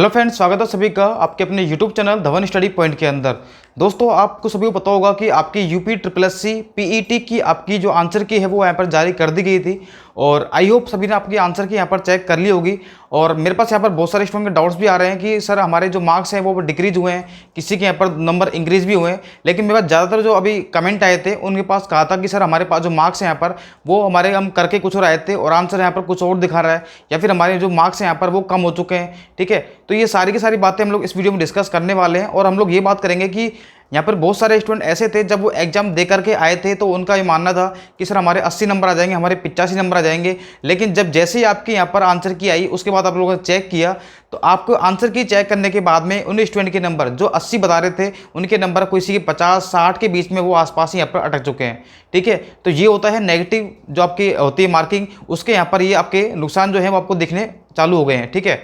Hello friends, स्वागत है सभी का आपके अपने YouTube channel Dhawan study point के अंदर। दोस्तों, आपको सभी को पता होगा कि आपकी UP triple S C PET की आपकी जो आंसर की है वो यहाँ पर जारी कर दी गई थी और आई होप सभी ने आपकी आंसर की यहाँ पर चेक कर ली होगी। और मेरे पास यहाँ पर बहुत सारे स्टूडेंट के डाउट्स भी आ रहे हैं कि सर हमारे जो मार्क्स हैं वो डिक्रीज हुए हैं, किसी के यहाँ पर नंबर इंक्रीज भी हुए हैं। लेकिन मेरे पास ज़्यादातर जो अभी कमेंट आए थे उनके पास कहा था कि सर हमारे पास जो मार्क्स हैं यहाँ पर वो हमारे हम करके कुछ और आए थे और आंसर यहाँ पर कुछ और दिखा रहा है, या फिर हमारे जो मार्क्स हैं यहाँ पर वो कम हो चुके हैं। ठीक है, तो ये सारी की सारी बातें हम लोग इस वीडियो में डिस्कस करने वाले हैं और हम लोग ये बात करेंगे कि यहाँ पर बहुत सारे स्टूडेंट ऐसे थे जब वो एग्जाम दे करके आए थे तो उनका ये मानना था कि सर हमारे 80 नंबर आ जाएंगे, हमारे 85 नंबर आ जाएंगे। लेकिन जब जैसे ही आपके यहाँ पर आंसर की आई उसके बाद आप लोगों ने चेक किया तो आपको आंसर की चेक करने के बाद में उन स्टूडेंट के नंबर जो 80 बता रहे थे उनके नंबर किसी के 50-60 के बीच में वो आसपास ही यहाँ पर अटक चुके हैं। ठीक है, तो ये होता है नेगेटिव जो आपकी होती है मार्किंग, उसके यहाँ पर ये आपके नुकसान जो है वो आपको दिखने चालू हो गए हैं। ठीक है,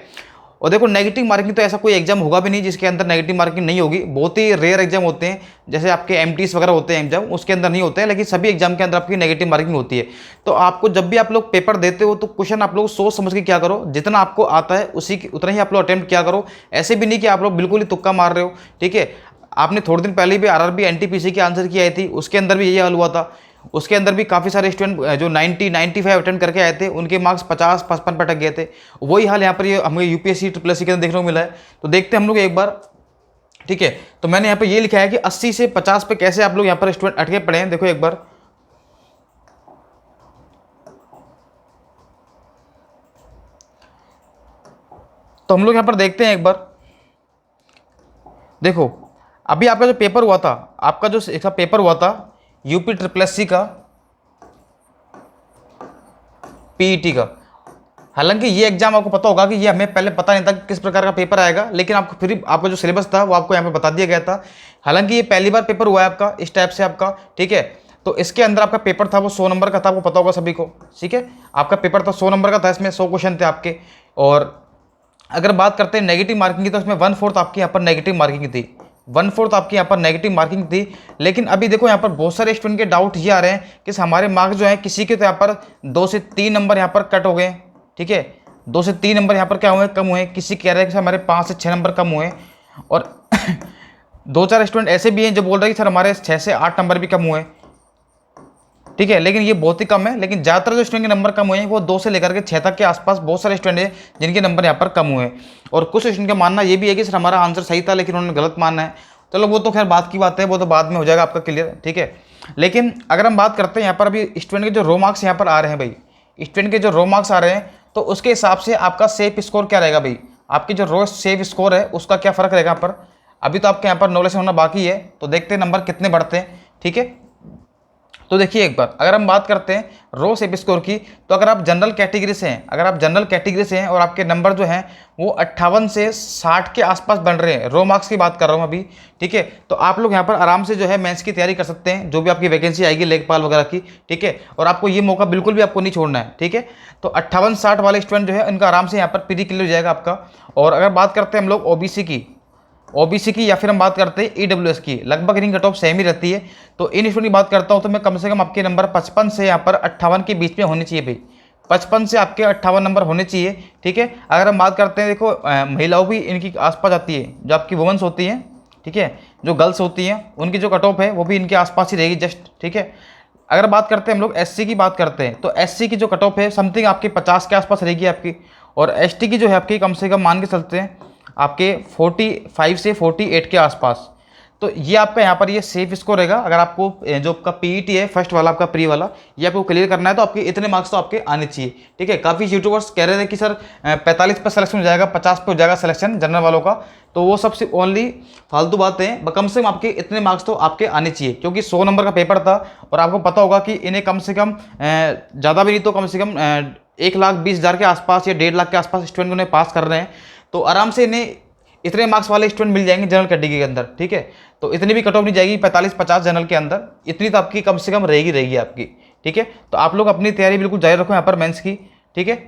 और देखो नेगेटिव मार्किंग तो ऐसा कोई एग्जाम होगा भी नहीं जिसके अंदर नेगेटिव मार्किंग नहीं होगी। बहुत ही रेयर एग्जाम होते हैं, जैसे आपके एमटीएस वगैरह होते हैं एग्जाम, उसके अंदर नहीं होते हैं, लेकिन सभी एग्जाम के अंदर आपकी नेगेटिव मार्किंग होती है। तो आपको जब भी आप लोग पेपर देते हो तो क्वेश्चन आप लोग सोच समझ के क्या करो, जितना आपको आता है उतना ही आप लोग अटेम्प्ट किया करो। ऐसे भी नहीं कि आप लोग बिल्कुल ही तुक्का मार रहे हो। ठीक है, आपने थोड़े दिन पहले भी आरआरबी एनटीपीसी की आंसर की आई थी, उसके अंदर भी यही हाल हुआ था। उसके अंदर भी काफ़ी सारे स्टूडेंट जो 90-95 अटेंड करके आए थे उनके मार्क्स 50-55 पर अटक गए थे। वही हाल यहाँ पर ये हमें यूपीएससी ट्रिपल एससी के अंदर देखने को मिला है। तो देखते हैं हम लोग एक बार। ठीक है, तो मैंने यहाँ पे ये लिखा है कि 80 से 50 पे कैसे आप लोग यहाँ पर स्टूडेंट अटके पड़े हैं। देखो एक बार, तो हम लोग यहाँ पर देखते हैं एक बार। देखो अभी आपका जो पेपर हुआ था, आपका जो एक पेपर हुआ था यूपी ट्रिपल एससी का पीईटी का, हालांकि ये एग्जाम आपको पता होगा कि ये हमें पहले पता नहीं था कि किस प्रकार का पेपर आएगा, लेकिन आपको फिर आपका जो सिलेबस था वो आपको यहाँ पे बता दिया गया था। हालांकि ये पहली बार पेपर हुआ है आपका इस टाइप से आपका। ठीक है, तो इसके अंदर आपका पेपर था वो 100 नंबर का था, आपको पता होगा सभी को। ठीक है, आपका पेपर था 100 नंबर का था, इसमें 100 क्वेश्चन थे आपके। और अगर बात करते हैं नेगेटिव मार्किंग की तो इसमें 1/4 आपकी यहाँ पर नेगेटिव मार्किंग थी, 1/4 आपकी यहाँ पर नेगेटिव मार्किंग थी। लेकिन अभी देखो यहाँ पर बहुत सारे स्टूडेंट के डाउट ये आ रहे हैं कि हमारे मार्क्स जो है किसी के तो यहाँ पर 2 से 3 नंबर यहाँ पर कट हो गए। ठीक है, 2 से 3 नंबर यहाँ पर क्या हुए, कम हुए। किसी कह रहे हैं कि हमारे 5 से 6 नंबर कम हुए। और 2-4 स्टूडेंट ऐसे भी हैं जो बोल रहे हैं कि सर हमारे 6 से 8 नंबर भी कम हुए। ठीक है, लेकिन ये बहुत ही कम है। लेकिन ज़्यादातर जो स्टूडेंट के नंबर कम हुए हैं वो 2 से लेकर के 6 तक के आसपास बहुत सारे स्टूडेंट हैं जिनके नंबर यहाँ पर कम हुए हैं। और कुछ स्टूडेंट का मानना ये भी है कि सर हमारा आंसर सही था लेकिन उन्होंने गलत माना है। चलो वो तो खैर बात की बात है, वो तो बाद में हो जाएगा आपका क्लियर। ठीक है, लेकिन अगर हम बात करते हैं यहाँ पर अभी स्टूडेंट के जो रो मार्क्स यहाँ पर आ रहे हैं भाई, स्टूडेंट के जो रो मार्क्स आ रहे हैं तो उसके हिसाब से आपका सेफ स्कोर क्या रहेगा भाई, आपकी जो रो सेफ स्कोर है उसका क्या फ़र्क रहेगा यहाँ पर। अभी तो आपके यहाँ पर नॉलेज होना बाकी है, तो देखते हैं नंबर कितने बढ़ते हैं। ठीक है, तो देखिए एक बार अगर हम बात करते हैं रो सेफ स्कोर की, तो अगर आप जनरल कैटेगरी से हैं, अगर आप जनरल कैटेगरी से हैं और आपके नंबर जो हैं वो 58 से 60 के आसपास बन रहे हैं, रो मार्क्स की बात कर रहा हूँ अभी। ठीक है, तो आप लोग यहाँ पर आराम से जो है मेंस की तैयारी कर सकते हैं, जो भी आपकी वैकेंसी आएगी लेखपाल वगैरह की। ठीक है, और आपको ये मौका बिल्कुल भी आपको नहीं छोड़ना है। ठीक है, तो 58-60 वाले स्टूडेंट जो है इनका आराम से यहाँ पर प्री क्लियर हो जाएगा आपका। और अगर बात करते हैं हम लोग ओबीसी की या फिर हम बात करते हैं ईडब्ल्यूएस की, लगभग इनकी कट ऑफ सेम ही रहती है। तो इन स्टूडेंट की बात करता हूँ तो मैं कम से कम आपके नंबर 55 से यहाँ पर 58 के बीच में होने चाहिए भाई, 55 से आपके 58 नंबर होने चाहिए। ठीक है, अगर हम बात करते हैं देखो महिलाओं भी इनकी आसपास आती है, जो आपकी वुमेंस होती हैं। ठीक है, जो गर्ल्स होती हैं उनकी जो कट ऑफ है वो भी इनके आसपास ही रहेगी जस्ट। ठीक है, अगर बात करते हैं हम लोग एससी की बात करते हैं तो एससी की जो कट ऑफ है समथिंग आपकी 50 के आसपास रहेगी आपकी। और एसटी की जो है आपकी कम से कम मान के चलते हैं आपके 45 से 48 के आसपास। तो ये आपका यहाँ पर ये सेफ स्कोर रहेगा। अगर आपको जो आपका पीईटी है फर्स्ट वाला आपका प्री वाला ये आपको क्लियर करना है तो आपके इतने मार्क्स तो आपके आने चाहिए। ठीक है, काफ़ी यूट्यूबर्स कह रहे थे कि सर 45 पर सिलेक्शन हो जाएगा, 50 पे हो जाएगा सिलेक्शन जनरल वालों का, तो वो सबसे ओनली फालतू बातें हैं। कम से कम आपके इतने मार्क्स तो आपके आने चाहिए, क्योंकि 100 नंबर का पेपर था और आपको पता होगा कि इन्हें कम से कम ज़्यादा भी नहीं तो कम से कम 1,20,000 के आसपास या 1.5 लाख के आसपास स्टूडेंट उन्हें पास कर रहे हैं। तो आराम से इन्हें इतने मार्क्स वाले स्टूडेंट मिल जाएंगे जनरल कैटेगरी के अंदर। ठीक है, तो इतनी भी कट ऑफ नहीं जाएगी 45-50 जनरल के अंदर, इतनी तो आपकी कम से कम रहेगी आपकी। ठीक है, तो आप लोग अपनी तैयारी बिल्कुल जारी रखो यहाँ पर मेंस की। ठीक है,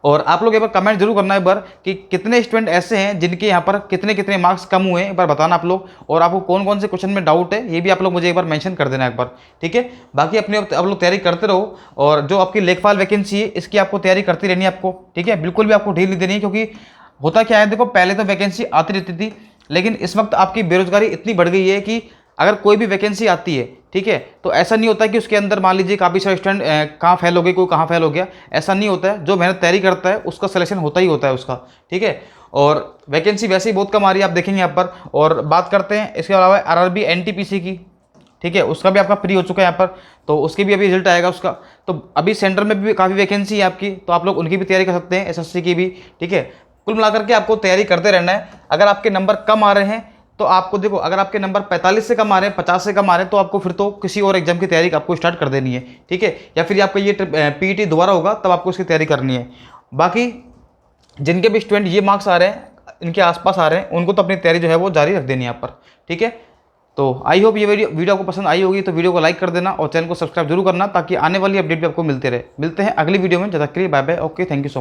और आप लोग एक बार कमेंट जरूर करना एक बार कि कितने स्टूडेंट ऐसे हैं जिनके यहाँ पर कितने कितने मार्क्स कम हुए हैं, एक बार बताना आप लोग। और आपको कौन कौन से क्वेश्चन में डाउट है ये भी आप लोग मुझे एक बार मेंशन कर देना एक बार। ठीक है, बाकी अपने आप लोग तैयारी करते रहो और जो आपकी लेखपाल वैकेंसी है इसकी आपको तैयारी करती रहनी है आपको। ठीक है, बिल्कुल भी आपको ढील नहीं देनी है, क्योंकि होता क्या है, देखो पहले तो वैकेंसी आती रहती थी, लेकिन इस वक्त आपकी बेरोजगारी इतनी बढ़ गई है कि अगर कोई भी वैकेंसी आती है, ठीक है, तो ऐसा नहीं होता कि उसके अंदर मान लीजिए काफ़ी सारे स्टूडेंट कहाँ फेल हो गए, कोई कहाँ फेल हो गया, ऐसा नहीं होता है। जो मेहनत तैयारी करता है उसका सिलेक्शन होता ही होता है उसका, ठीक है। और वैकेंसी वैसे ही बहुत कम आ रही है, आप देखेंगे यहाँ पर। और बात करते हैं इसके अलावा आरआरबी एनटीपीसी की, ठीक है, उसका भी आपका फ्री हो चुका है यहाँ पर, तो उसकी भी अभी रिजल्ट आएगा उसका। तो अभी सेंटर में भी काफ़ी वैकेंसी है आपकी, तो आप लोग उनकी भी तैयारी कर सकते हैं, एसएससी की भी, ठीक है। कुल मिलाकर के आपको तैयारी करते रहना है। अगर आपके नंबर कम आ रहे हैं तो आपको देखो, अगर आपके नंबर 45 से कम आ रहे हैं, 50 से कम आ रहे हैं, तो आपको फिर तो किसी और एग्जाम की तैयारी आपको स्टार्ट कर देनी है, ठीक है। या फिर आपका ये पीईटी दोबारा होगा तब आपको उसकी तैयारी करनी है। बाकी जिनके भी स्टूडेंट ये मार्क्स आ रहे हैं, इनके आसपास आ रहे हैं, उनको तो अपनी तैयारी जो है वो जारी रख देनी है यहाँ पर, ठीक है। तो आई होप ये वीडियो आपको पसंद आई होगी, तो वीडियो को लाइक कर देना और चैनल को सब्सक्राइब जरूर करना, ताकि आने वाली अपडेट भी आपको मिलते रहे। मिलते हैं अगली वीडियो में, जब तक के लिए bye bye, okay, thank you so much.